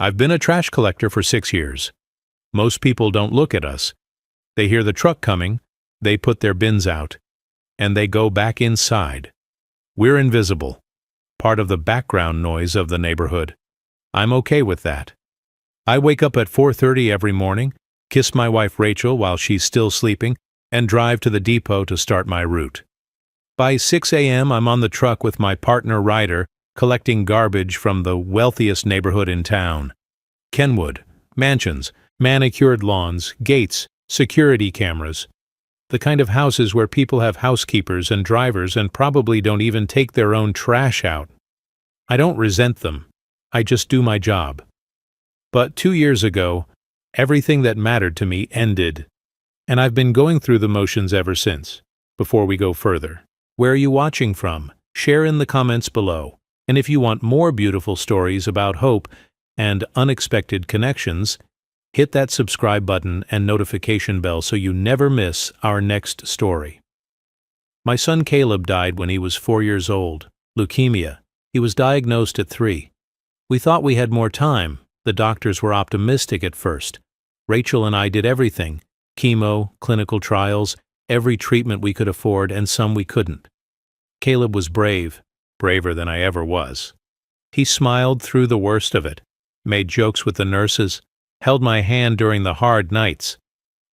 I've been a trash collector for 6 years. Most people don't look at us. They hear the truck coming, they put their bins out, and they go back inside. We're invisible, part of the background noise of the neighborhood. I'm okay with that. I wake up at 4:30 every morning, kiss my wife Rachel while she's still sleeping, and drive to the depot to start my route. By 6 a.m. I'm on the truck with my partner Ryder, collecting garbage from the wealthiest neighborhood in town. Kenwood, mansions, manicured lawns, gates, security cameras. The kind of houses where people have housekeepers and drivers and probably don't even take their own trash out. I don't resent them. I just do my job. But 2 years ago, everything that mattered to me ended. And I've been going through the motions ever since. Before we go further, where are you watching from? Share in the comments below. And if you want more beautiful stories about hope and unexpected connections, hit that subscribe button and notification bell so you never miss our next story. My son Caleb died when he was 4 years old. Leukemia. He was diagnosed at 3. We thought we had more time. The doctors were optimistic at first. Rachel and I did everything. Chemo, clinical trials, every treatment we could afford and some we couldn't. Caleb was brave, braver than I ever was. He smiled through the worst of it, made jokes with the nurses, held my hand during the hard nights.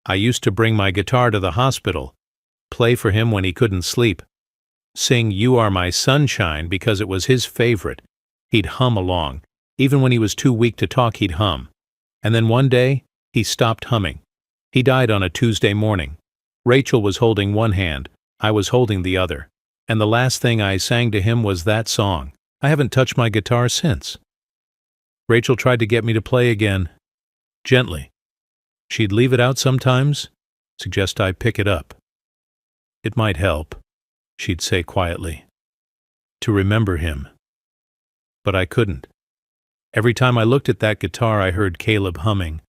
I used to bring my guitar to the hospital, play for him when he couldn't sleep, sing "You Are My Sunshine" because it was his favorite. He'd hum along. Even when he was too weak to talk, he'd hum. And then one day, he stopped humming. He died on a Tuesday morning. Rachel was holding one hand, I was holding the other. And the last thing I sang to him was that song. I haven't touched my guitar since. Rachel tried to get me to play again. Gently. She'd leave it out sometimes, suggest I pick it up. It might help, she'd say quietly, to remember him. But I couldn't. Every time I looked at that guitar, I heard Caleb humming,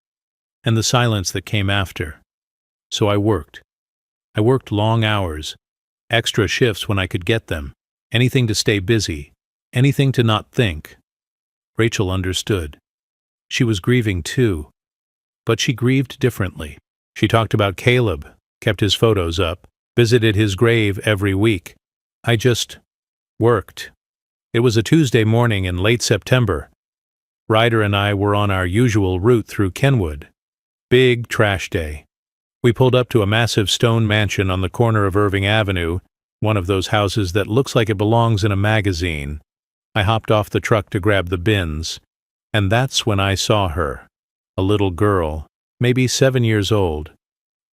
and the silence that came after. So I worked. I worked long hours, extra shifts when I could get them, anything to stay busy, anything to not think. Rachel understood. She was grieving too, but she grieved differently. She talked about Caleb, kept his photos up, visited his grave every week. I just worked. It was a Tuesday morning in late September. Ryder and I were on our usual route through Kenwood. Big trash day. We pulled up to a massive stone mansion on the corner of Irving Avenue, one of those houses that looks like it belongs in a magazine. I hopped off the truck to grab the bins, and that's when I saw her, a little girl, maybe 7 years old,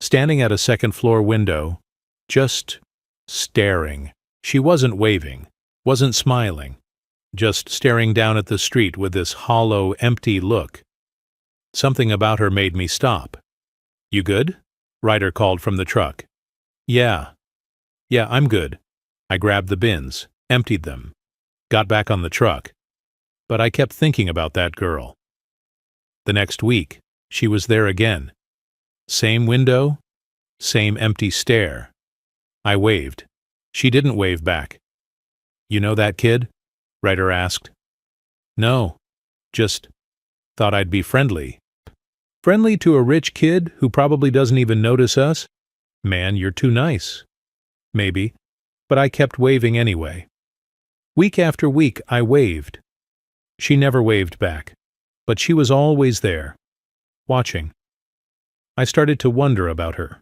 standing at a second-floor window, just staring. She wasn't waving, wasn't smiling, just staring down at the street with this hollow, empty look. Something about her made me stop. "You good?" Ryder called from the truck. Yeah, I'm good." I grabbed the bins, emptied them, got back on the truck. But I kept thinking about that girl. The next week, she was there again. Same window, same empty stare. I waved. She didn't wave back. "You know that kid?" Ryder asked. "No, just thought I'd be friendly." "Friendly to a rich kid who probably doesn't even notice us? Man, you're too nice." Maybe, but I kept waving anyway. Week after week, I waved. She never waved back, but she was always there, watching. I started to wonder about her.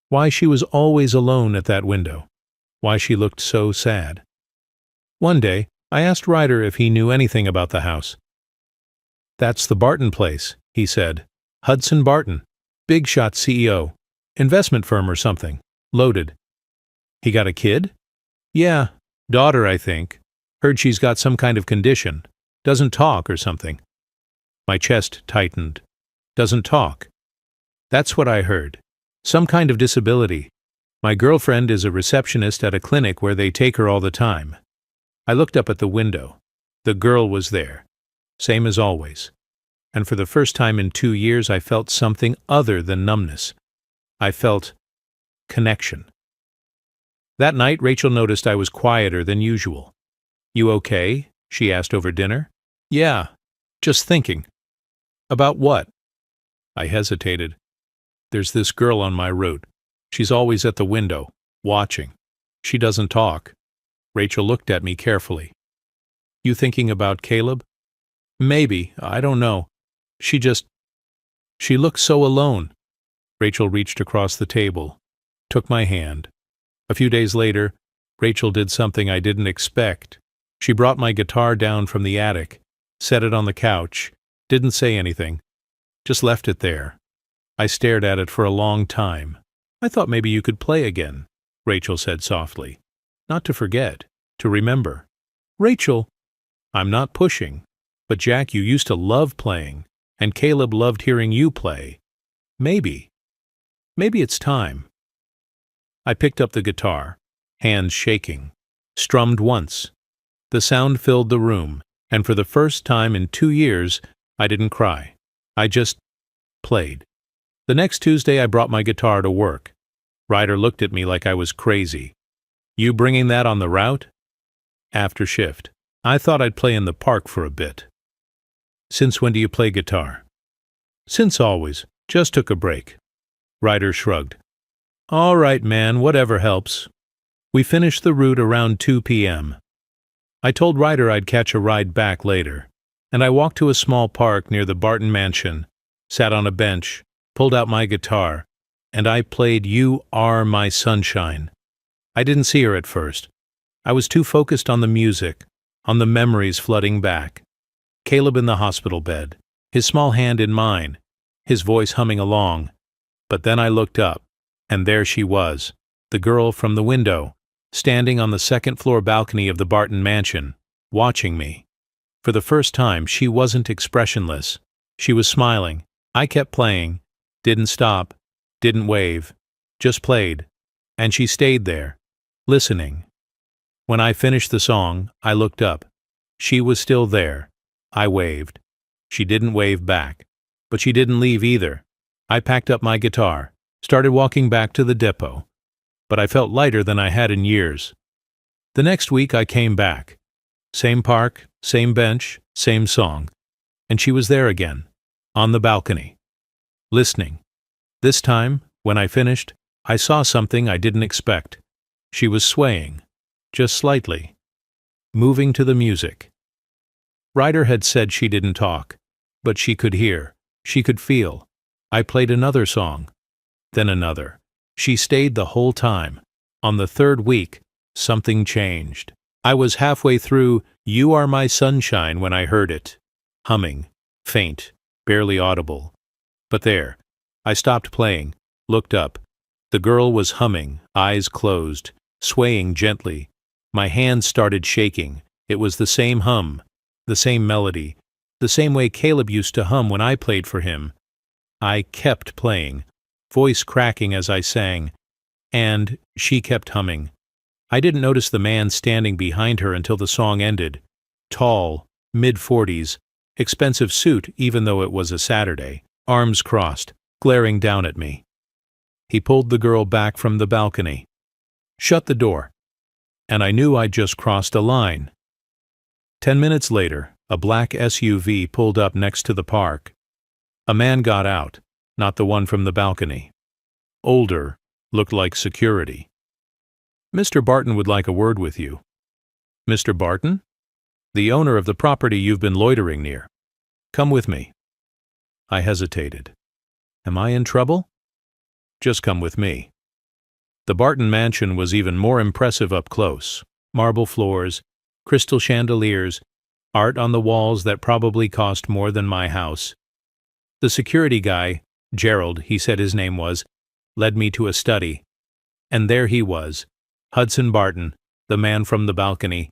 Why she was always alone at that window. Why she looked so sad. One day, I asked Ryder if he knew anything about the house. "That's the Barton place," he said. "Hudson Barton, big shot CEO, investment firm or something, loaded." "He got a kid?" "Yeah, daughter, I think. Heard she's got some kind of condition. Doesn't talk or something." My chest tightened. Doesn't talk. That's what I heard. Some kind of disability. My girlfriend is a receptionist at a clinic where they take her all the time. I looked up at the window. The girl was there. Same as always. And for the first time in 2 years, I felt something other than numbness. I felt connection. That night, Rachel noticed I was quieter than usual. "You okay?" she asked over dinner. "Yeah, just thinking." About what? I hesitated. There's this girl on my route. She's always at the window, watching. She doesn't talk. Rachel looked at me carefully. You thinking about Caleb? Maybe, I don't know. She looks so alone. Rachel reached across the table, took my hand. A few days later, Rachel did something I didn't expect. She brought my guitar down from the attic, set it on the couch, didn't say anything, just left it there. I stared at it for a long time. I thought maybe you could play again, Rachel said softly. Not to forget, to remember. Rachel, I'm not pushing, but Jack, you used to love playing, and Caleb loved hearing you play. Maybe it's time. I picked up the guitar, hands shaking, strummed once. The sound filled the room, and for the first time in 2 years, I didn't cry. I just played. The next Tuesday, I brought my guitar to work. Ryder looked at me like I was crazy. You bringing that on the route? After shift. I thought I'd play in the park for a bit. Since when do you play guitar? Since always. Just took a break. Ryder shrugged. All right, man, whatever helps. We finished the route around 2 p.m. I told Ryder I'd catch a ride back later, and I walked to a small park near the Barton mansion, sat on a bench, pulled out my guitar, and I played You Are My Sunshine. I didn't see her at first. I was too focused on the music, on the memories flooding back. Caleb in the hospital bed, his small hand in mine, his voice humming along. But then I looked up, and there she was, the girl from the window, standing on the second-floor balcony of the Barton mansion, watching me. For the first time, she wasn't expressionless. She was smiling. I kept playing, didn't stop, didn't wave, just played, and she stayed there, listening. When I finished the song, I looked up. She was still there. I waved. She didn't wave back, but she didn't leave either. I packed up my guitar, started walking back to the depot, but I felt lighter than I had in years. The next week I came back. Same park, same bench, same song, and she was there again, on the balcony, listening. This time, when I finished, I saw something I didn't expect. She was swaying, just slightly, moving to the music. Ryder had said she didn't talk, but she could hear, she could feel. I played another song, then another. She stayed the whole time. On the third week, something changed. I was halfway through You Are My Sunshine when I heard it, humming, faint, barely audible. But there, I stopped playing, looked up. The girl was humming, eyes closed, swaying gently. My hands started shaking. It was the same hum, the same melody, the same way Caleb used to hum when I played for him. I kept playing, voice cracking as I sang, and she kept humming. I didn't notice the man standing behind her until the song ended. Tall, mid-40s, expensive suit even though it was a Saturday, arms crossed, glaring down at me. He pulled the girl back from the balcony, shut the door, and I knew I'd just crossed a line. 10 minutes later, a black SUV pulled up next to the park. A man got out, not the one from the balcony. Older, looked like security. Mr. Barton would like a word with you. Mr. Barton? The owner of the property you've been loitering near. Come with me. I hesitated. Am I in trouble? Just come with me. The Barton mansion was even more impressive up close. Marble floors, crystal chandeliers, art on the walls that probably cost more than my house. The security guy, Gerald, he said his name was, led me to a study. And there he was, Hudson Barton, the man from the balcony.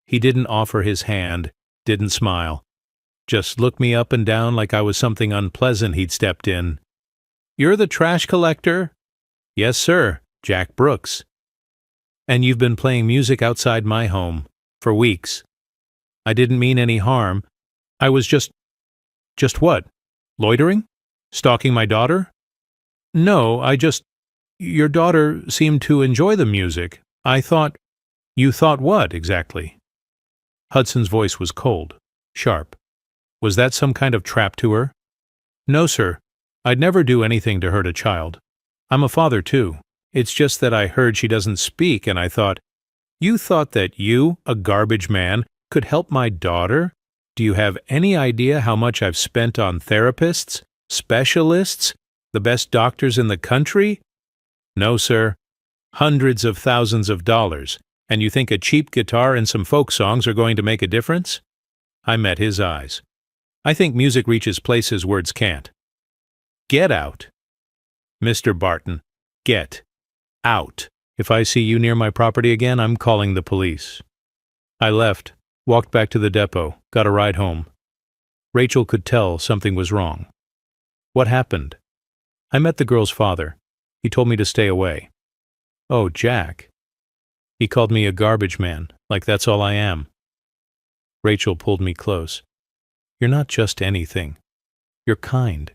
He didn't offer his hand, didn't smile. Just looked me up and down like I was something unpleasant he'd stepped in. You're the trash collector? Yes, sir, Jack Brooks. And you've been playing music outside my home, for weeks. I didn't mean any harm. I was just what? Loitering? Stalking my daughter? No, your daughter seemed to enjoy the music. I thought. You thought what, exactly? Hudson's voice was cold, sharp. Was that some kind of trap to her? No, sir. I'd never do anything to hurt a child. I'm a father, too. It's just that I heard she doesn't speak, and I thought, you thought that you, a garbage man, could help my daughter? Do you have any idea how much I've spent on therapists, specialists, the best doctors in the country? No, sir. Hundreds of thousands of dollars, and you think a cheap guitar and some folk songs are going to make a difference? I met his eyes. I think music reaches places words can't. Get out. Mr. Barton, get out. If I see you near my property again, I'm calling the police. I left, walked back to the depot, got a ride home. Rachel could tell something was wrong. What happened? I met the girl's father. He told me to stay away. Oh, Jack. He called me a garbage man, like that's all I am. Rachel pulled me close. You're not just anything. You're kind.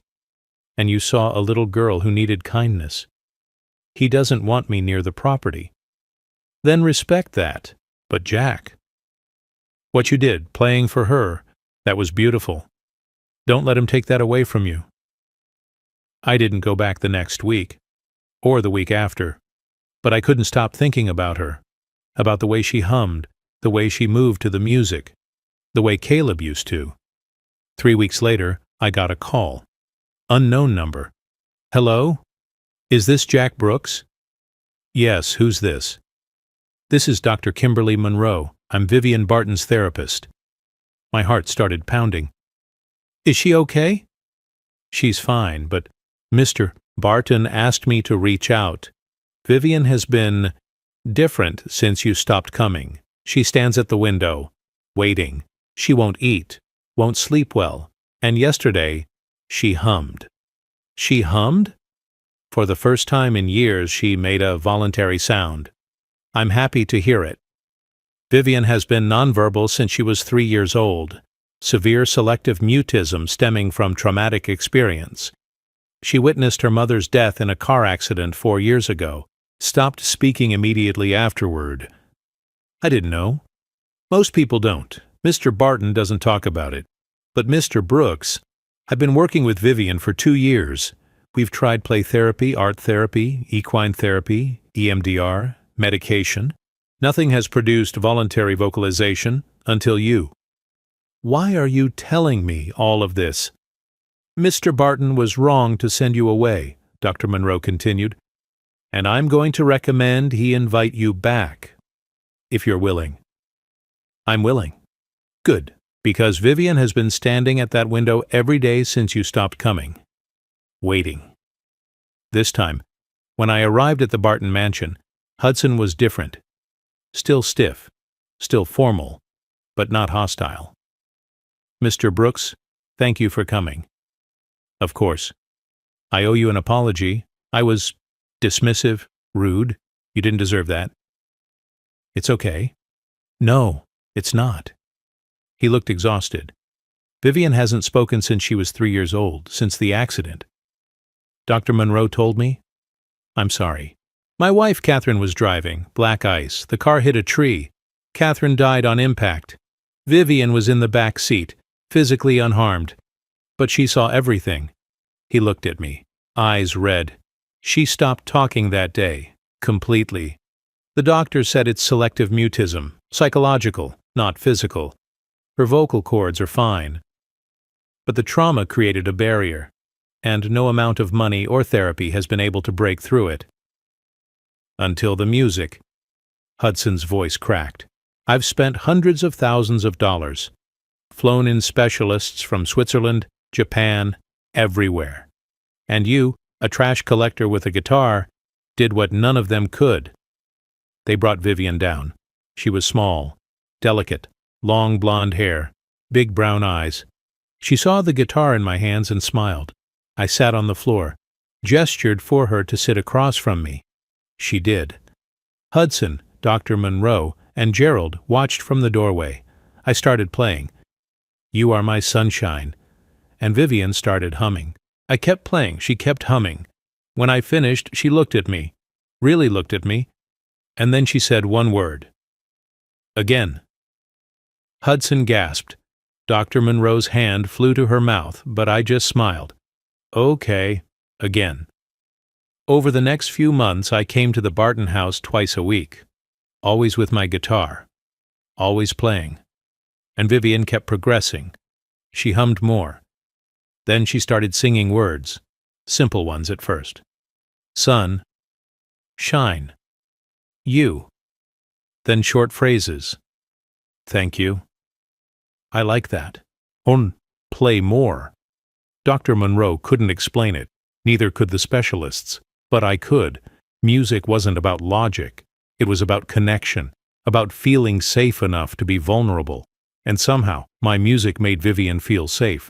And you saw a little girl who needed kindness. He doesn't want me near the property. Then respect that. But Jack, what you did, playing for her, that was beautiful. Don't let him take that away from you. I didn't go back the next week, or the week after, but I couldn't stop thinking about her, about the way she hummed, the way she moved to the music, the way Caleb used to. 3 weeks later, I got a call. Unknown number. Hello? Is this Jack Brooks? Yes, who's this? This is Dr. Kimberly Monroe. I'm Vivian Barton's therapist. My heart started pounding. Is she okay? She's fine, but Mr. Barton asked me to reach out. Vivian has been different since you stopped coming. She stands at the window, waiting. She won't eat, won't sleep well, and yesterday she hummed. She hummed? For the first time in years, she made a voluntary sound. I'm happy to hear it. Vivian has been nonverbal since she was 3 years old, severe selective mutism stemming from traumatic experience. She witnessed her mother's death in a car accident 4 years ago, stopped speaking immediately afterward. I didn't know. Most people don't. Mr. Barton doesn't talk about it. But Mr. Brooks, I've been working with Vivian for 2 years. We've tried play therapy, art therapy, equine therapy, EMDR, medication. Nothing has produced voluntary vocalization until you. Why are you telling me all of this? Mr. Barton was wrong to send you away, Dr. Monroe continued, and I'm going to recommend he invite you back, if you're willing. I'm willing. Good, because Vivian has been standing at that window every day since you stopped coming. Waiting. This time, when I arrived at the Barton mansion, Hudson was different. Still stiff, still formal, but not hostile. Mr. Brooks, thank you for coming. Of course. I owe you an apology. I was dismissive, rude. You didn't deserve that. It's okay. No, it's not. He looked exhausted. Vivian hasn't spoken since she was 3 years old, since the accident. Dr. Monroe told me. I'm sorry. My wife, Catherine, was driving. Black ice. The car hit a tree. Catherine died on impact. Vivian was in the back seat, physically unharmed. But she saw everything. He looked at me, eyes red. She stopped talking that day, completely. The doctor said it's selective mutism, psychological, not physical. Her vocal cords are fine. But the trauma created a barrier, and no amount of money or therapy has been able to break through it. Until the music. Hudson's voice cracked. I've spent hundreds of thousands of dollars. Flown in specialists from Switzerland, Japan, everywhere. And you, a trash collector with a guitar, did what none of them could. They brought Vivian down. She was small, delicate, long blonde hair, big brown eyes. She saw the guitar in my hands and smiled. I sat on the floor, gestured for her to sit across from me. She did. Hudson, Dr. Monroe, and Gerald watched from the doorway. I started playing. You Are My Sunshine. And Vivian started humming. I kept playing. She kept humming. When I finished, she looked at me, really looked at me, and then she said one word. Again. Hudson gasped. Dr. Monroe's hand flew to her mouth, but I just smiled. Okay, again. Over the next few months, I came to the Barton house twice a week, always with my guitar, always playing. And Vivian kept progressing. She hummed more. Then she started singing words, simple ones at first. Sun, shine, you. Then short phrases. Thank you. I like that. Play more. Dr. Monroe couldn't explain it, neither could the specialists, but I could. Music wasn't about logic. It was about connection, about feeling safe enough to be vulnerable. And somehow, my music made Vivian feel safe.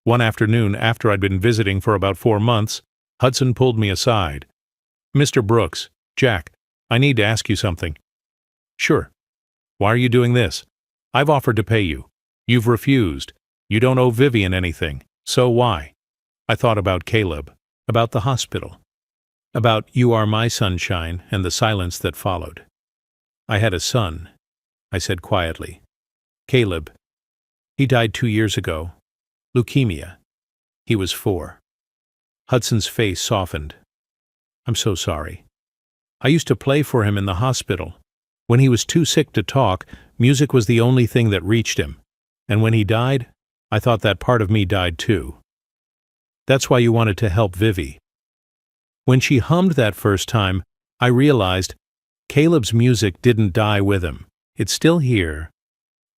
One afternoon, after I'd been visiting for about 4 months, Hudson pulled me aside. "Mr. Brooks, Jack, I need to ask you something." "Sure. Why are you doing this?" "I've offered to pay you. You've refused. You don't owe Vivian anything. So why?" I thought about Caleb, about the hospital, about "You Are My Sunshine" and the silence that followed. "I had a son," I said quietly. "Caleb. He died 2 years ago. Leukemia. He was 4. Hudson's face softened. "I'm so sorry. I used to play for him in the hospital. When he was too sick to talk, music was the only thing that reached him. And when he died, I thought that part of me died too. That's why you wanted to help Vivi." When she hummed that first time, I realized Caleb's music didn't die with him. It's still here,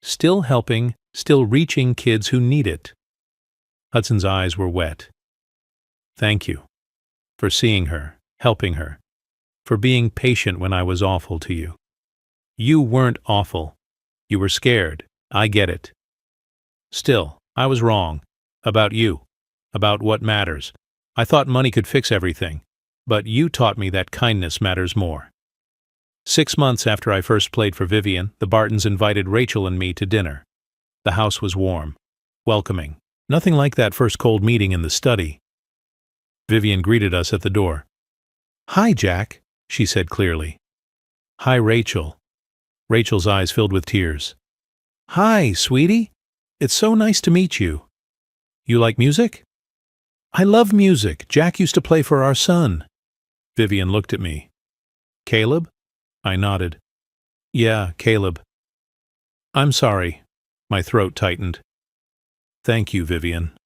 still helping, still reaching kids who need it. Hudson's eyes were wet. "Thank you for seeing her, helping her, for being patient when I was awful to you." "You weren't awful. You were scared. I get it. Still, I was wrong. About you. About what matters. I thought money could fix everything. But you taught me that kindness matters more." 6 months after I first played for Vivian, the Bartons invited Rachel and me to dinner. The house was warm, welcoming. Nothing like that first cold meeting in the study. Vivian greeted us at the door. "Hi, Jack," she said clearly. "Hi, Rachel." Rachel's eyes filled with tears. "Hi, sweetie. It's so nice to meet you. You like music?" "I love music. Jack used to play for our son." Vivian looked at me. "Caleb?" I nodded. "Yeah, Caleb." "I'm sorry." My throat tightened. "Thank you, Vivian."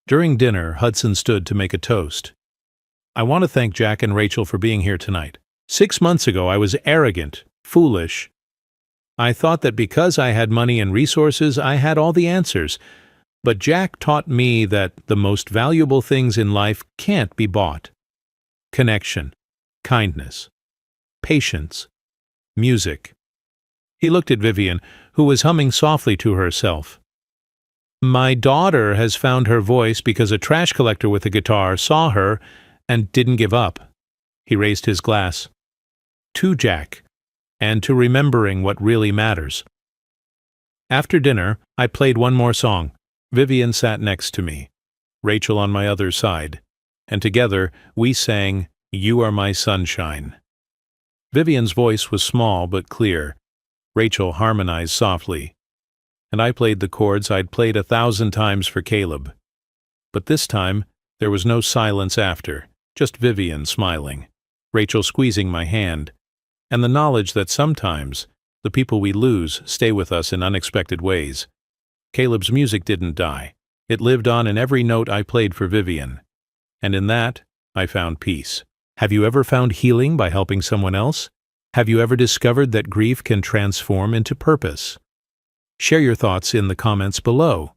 During dinner, Hudson stood to make a toast. "I want to thank Jack and Rachel for being here tonight. 6 months ago, I was arrogant, foolish. I thought that because I had money and resources, I had all the answers. But Jack taught me that the most valuable things in life can't be bought. Connection, kindness, patience, music." He looked at Vivian, who was humming softly to herself. "My daughter has found her voice because a trash collector with a guitar saw her and didn't give up." He raised his glass. "To Jack, and to remembering what really matters." After dinner, I played one more song. Vivian sat next to me, Rachel on my other side, and together we sang "You Are My Sunshine." Vivian's voice was small but clear. Rachel harmonized softly, and I played the chords I'd played 1,000 times for Caleb. But this time, there was no silence after, just Vivian smiling, Rachel squeezing my hand, and the knowledge that sometimes the people we lose stay with us in unexpected ways. Caleb's music didn't die. It lived on in every note I played for Vivian. And in that, I found peace. Have you ever found healing by helping someone else? Have you ever discovered that grief can transform into purpose? Share your thoughts in the comments below.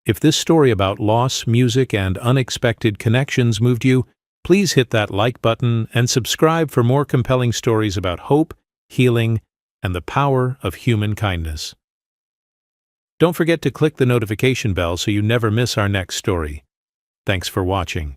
If this story about loss, music, and unexpected connections moved you, please hit that like button and subscribe for more compelling stories about hope, healing, and the power of human kindness. Don't forget to click the notification bell so you never miss our next story. Thanks for watching.